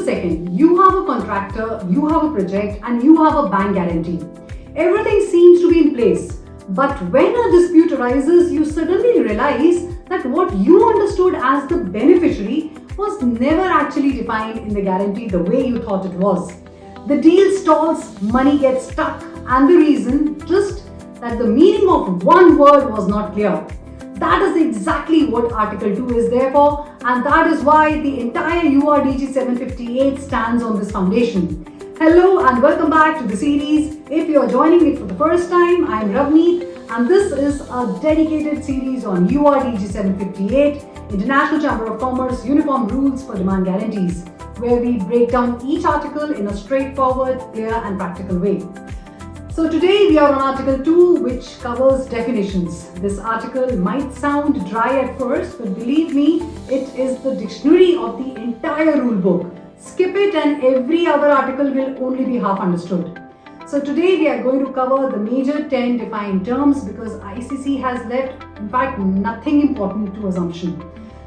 a second. You have a contractor, you have a project, and you have a bank guarantee. Everything seems to be in place. But when a dispute arises, you suddenly realize that what you understood as the beneficiary was never actually defined in the guarantee the way you thought it was. The deal stalls, money gets stuck, and the reason just that the meaning of one word was not clear. That is exactly what Article 2 is there for, and that is why the entire URDG 758 stands on this foundation. Hello and welcome back to the series. If you are joining me for the first time, I am Ravneet, and this is a dedicated series on URDG 758, International Chamber of Commerce Uniform Rules for Demand Guarantees, where we break down each article in a straightforward, clear and practical way. So today we are on Article 2, which covers definitions. This article might sound dry at first, but believe me, it is the dictionary of the entire rulebook. Skip it and every other article will only be half understood. So today we are going to cover the major 10 defined terms because ICC has left, in fact, nothing important to assumption.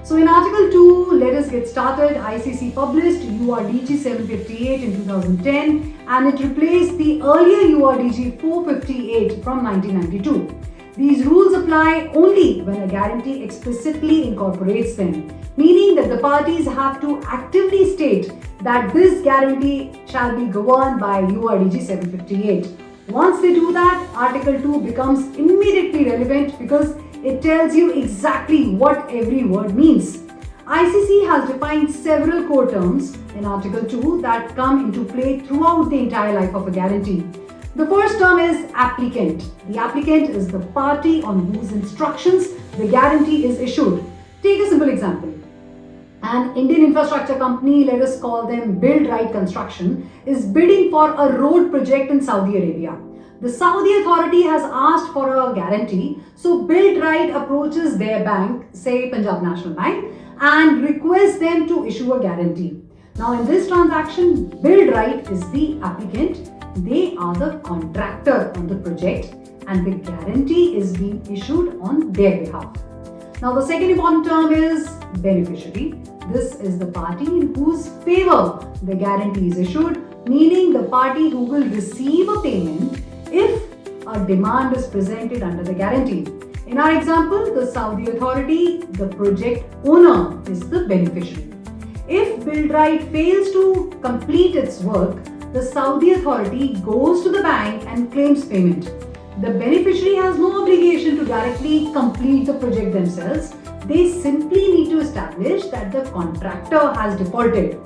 So in Article 2, let us get started. ICC published URDG 758 in 2010 and it replaced the earlier URDG 458 from 1992. These rules apply only when a guarantee explicitly incorporates them, meaning that the parties have to actively state that this guarantee shall be governed by URDG 758. Once they do that, Article 2 becomes immediately relevant because it tells you exactly what every word means. ICC has defined several core terms in Article 2 that come into play throughout the entire life of a guarantee. The first term is applicant. The applicant is the party on whose instructions the guarantee is issued. Take a simple example. An Indian infrastructure company, let us call them Build Right Construction, is bidding for a road project in Saudi Arabia. The Saudi authority has asked for a guarantee, so Build Right approaches their bank, say Punjab National Bank, and requests them to issue a guarantee. Now in this transaction, Build Right is the applicant, they are the contractor on the project, and the guarantee is being issued on their behalf. Now the second important term is beneficiary. This is the party in whose favor the guarantee is issued, meaning the party who will receive a payment if a demand is presented under the guarantee. In our example, the Saudi authority, the project owner is the beneficiary. If Build Right fails to complete its work, the Saudi authority goes to the bank and claims payment. The beneficiary has no obligation to directly complete the project themselves. They simply need to establish that the contractor has defaulted.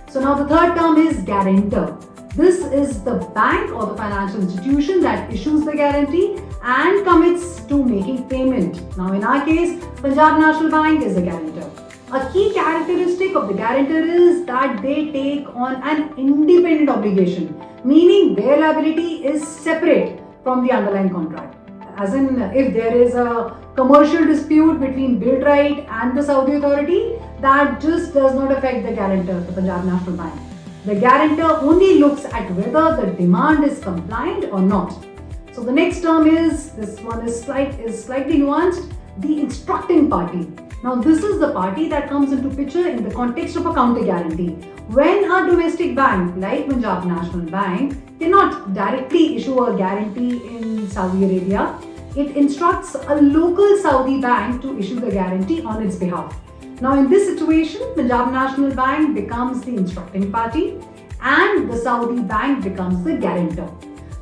So now the third term is guarantor. This is the bank or the financial institution that issues the guarantee and commits to making payment. Now in our case, Punjab National Bank is the guarantor. A key characteristic of the guarantor is that they take on an independent obligation, meaning their liability is separate from the underlying contract. As in, if there is a commercial dispute between Build Right and the Saudi authority, that just does not affect the guarantor, the Punjab National Bank. The guarantor only looks at whether the demand is compliant or not. So the next term is, this one is slightly nuanced, the instructing party. Now this is the party that comes into picture in the context of a counter guarantee. When a domestic bank like Punjab National Bank cannot directly issue a guarantee in Saudi Arabia, it instructs a local Saudi bank to issue the guarantee on its behalf. Now in this situation, Punjab National Bank becomes the instructing party and the Saudi bank becomes the guarantor.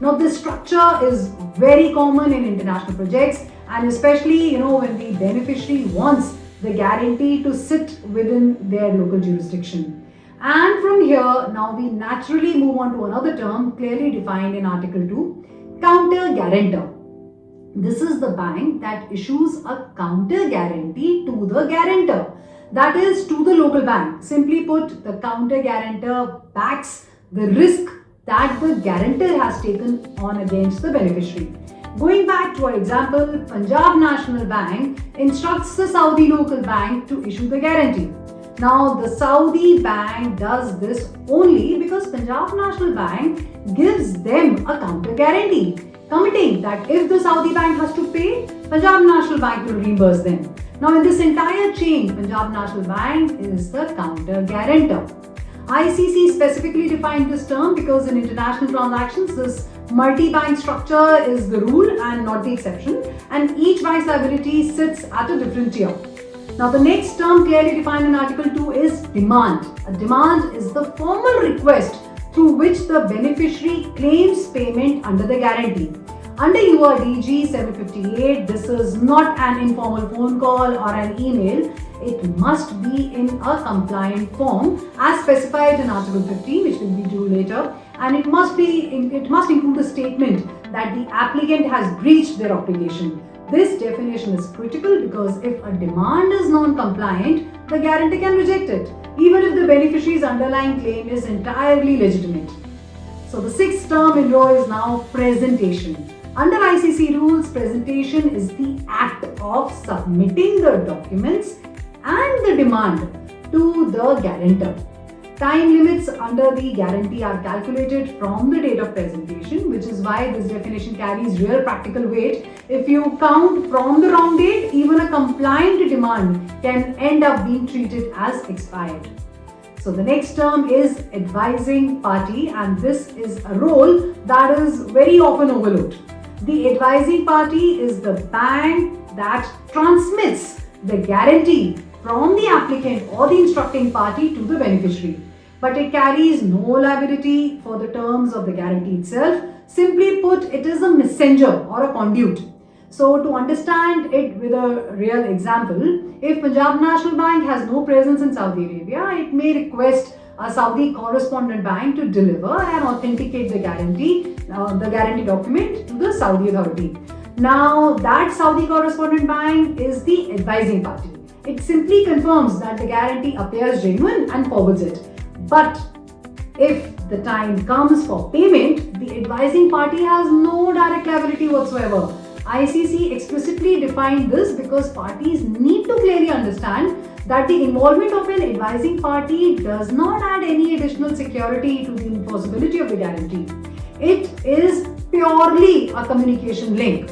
Now this structure is very common in international projects and especially when the beneficiary wants the guarantee to sit within their local jurisdiction. And from here, now we naturally move on to another term clearly defined in Article 2, counter guarantor. This is the bank that issues a counter guarantee to the guarantor. That is to the local bank. Simply put, the counter guarantor backs the risk that the guarantor has taken on against the beneficiary. Going back to our example, Punjab National Bank instructs the Saudi local bank to issue the guarantee. Now, the Saudi bank does this only because Punjab National Bank gives them a counter guarantee, committing that if the Saudi bank has to pay, Punjab National Bank will reimburse them. Now, in this entire chain, Punjab National Bank is the counter guarantor. ICC specifically defined this term because in international transactions, this multi-bank structure is the rule and not the exception, and each bank's liability sits at a different tier. Now, the next term clearly defined in Article 2 is demand. A demand is the formal request through which the beneficiary claims payment under the guarantee. Under URDG 758, this is not an informal phone call or an email. It must be in a compliant form as specified in Article 15, which will be due later, and it must include a statement that the applicant has breached their obligation. This definition is critical because if a demand is non-compliant, the guarantor can reject it, even if the beneficiary's underlying claim is entirely legitimate. So the sixth term in row is now presentation. Under ICC rules, presentation is the act of submitting the documents and the demand to the guarantor. Time limits under the guarantee are calculated from the date of presentation, which is why this definition carries real practical weight. If you count from the wrong date, even a compliant demand can end up being treated as expired. So the next term is advising party, and this is a role that is very often overlooked. The advising party is the bank that transmits the guarantee from the applicant or the instructing party to the beneficiary, but it carries no liability for the terms of the guarantee itself. Simply put, it is a messenger or a conduit. So to understand it with a real example, if Punjab National Bank has no presence in Saudi Arabia, it may request a Saudi correspondent bank to deliver and authenticate the guarantee document to the Saudi authority. Now, that Saudi correspondent bank is the advising party. It simply confirms that the guarantee appears genuine and forwards it. But if the time comes for payment, the advising party has no direct liability whatsoever. ICC explicitly defined this because parties need to clearly understand that the involvement of an advising party does not add any additional security to the enforceability of the guarantee. It is purely a communication link.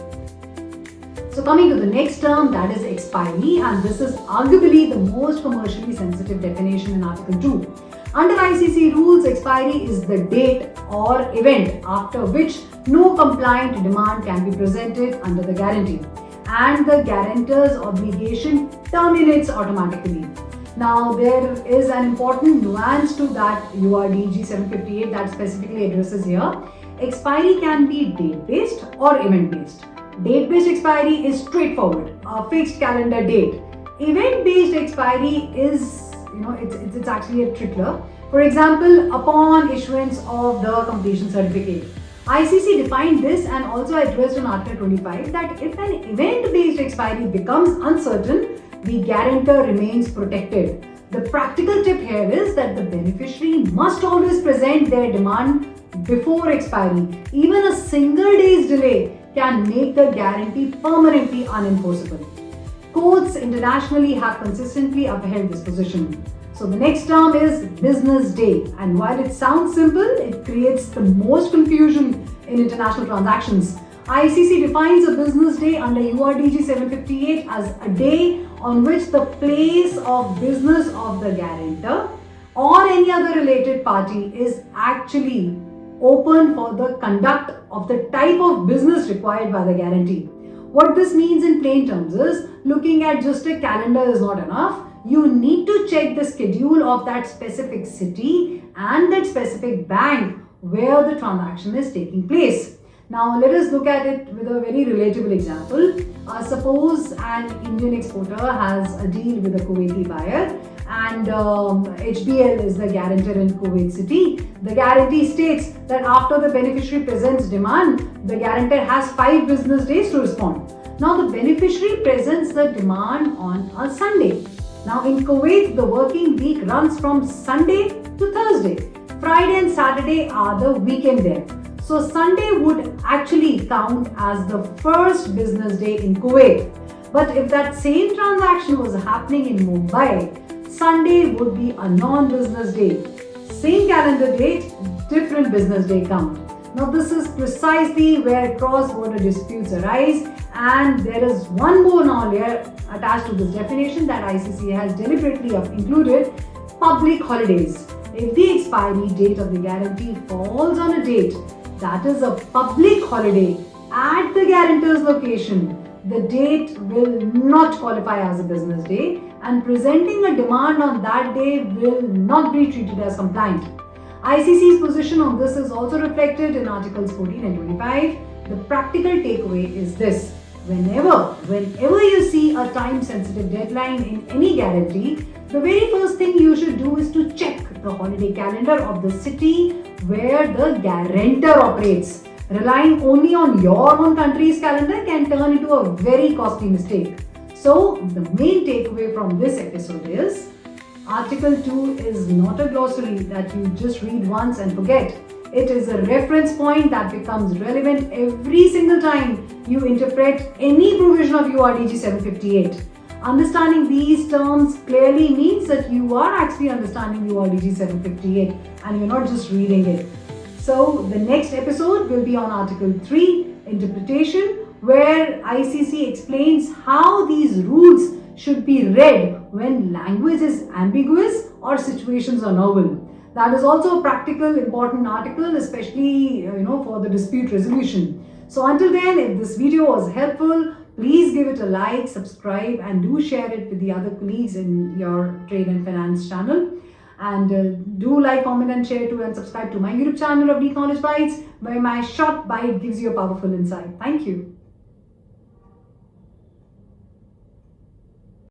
So coming to the next term, that is expiry, and this is arguably the most commercially sensitive definition in Article 2. Under ICC rules, expiry is the date or event after which no compliant demand can be presented under the guarantee, and the guarantor's obligation terminates automatically. Now, there is an important nuance to that URDG 758 that specifically addresses here. Expiry can be date-based or event-based. Date-based expiry is straightforward, a fixed calendar date. Event-based expiry is, it's actually a trickler. For example, upon issuance of the completion certificate. ICC defined this and also addressed in Article 25 that if an event-based expiry becomes uncertain, the guarantor remains protected. The practical tip here is that the beneficiary must always present their demand before expiry. Even a single day's delay can make the guarantee permanently unenforceable. Courts internationally have consistently upheld this position. So the next term is business day, and while it sounds simple, it creates the most confusion in international transactions. ICC defines a business day under URDG 758 as a day on which the place of business of the guarantor or any other related party is actually open for the conduct of the type of business required by the guarantee. What this means in plain terms is, looking at just a calendar is not enough. You need to check the schedule of that specific city and that specific bank where the transaction is taking place. Now, let us look at it with a very relatable example. Suppose an Indian exporter has a deal with a Kuwaiti buyer, and HBL is the guarantor in Kuwait City. The guarantee states that after the beneficiary presents demand, the guarantor has 5 business days to respond. Now, the beneficiary presents the demand on a Sunday. Now, in Kuwait, the working week runs from Sunday to Thursday. Friday and Saturday are the weekend there. So, Sunday would actually count as the first business day in Kuwait. But if that same transaction was happening in Mumbai, Sunday would be a non-business day. Same calendar date, different business day count. Now, this is precisely where cross-border disputes arise, and there is one more now layer attached to this definition that ICC has deliberately included: public holidays. if the expiry date of the guarantee falls on a date that is a public holiday at the guarantor's location, the date will not qualify as a business day, and presenting a demand on that day will not be treated as compliant. ICC's position on this is also reflected in Articles 14 and 25. The practical takeaway is this: whenever you see a time-sensitive deadline in any guarantee, the very first thing you should do is to check the holiday calendar of the city where the guarantor operates. Relying only on your own country's calendar can turn into a very costly mistake. So, the main takeaway from this episode is Article 2 is not a glossary that you just read once and forget. It is a reference point that becomes relevant every single time you interpret any provision of URDG 758. Understanding these terms clearly means that you are actually understanding URDG 758 and you're not just reading it. So the next episode will be on Article 3, Interpretation, where ICC explains how these rules should be read when language is ambiguous or situations are novel. That is also a practical, important article, especially for the dispute resolution. So until then, if this video was helpful, please give it a like, subscribe, and do share it with the other colleagues in your trade and finance channel. And do like, comment, and share too, and subscribe to my YouTube channel of Deep Knowledge Bites, where my short bite gives you a powerful insight. Thank you.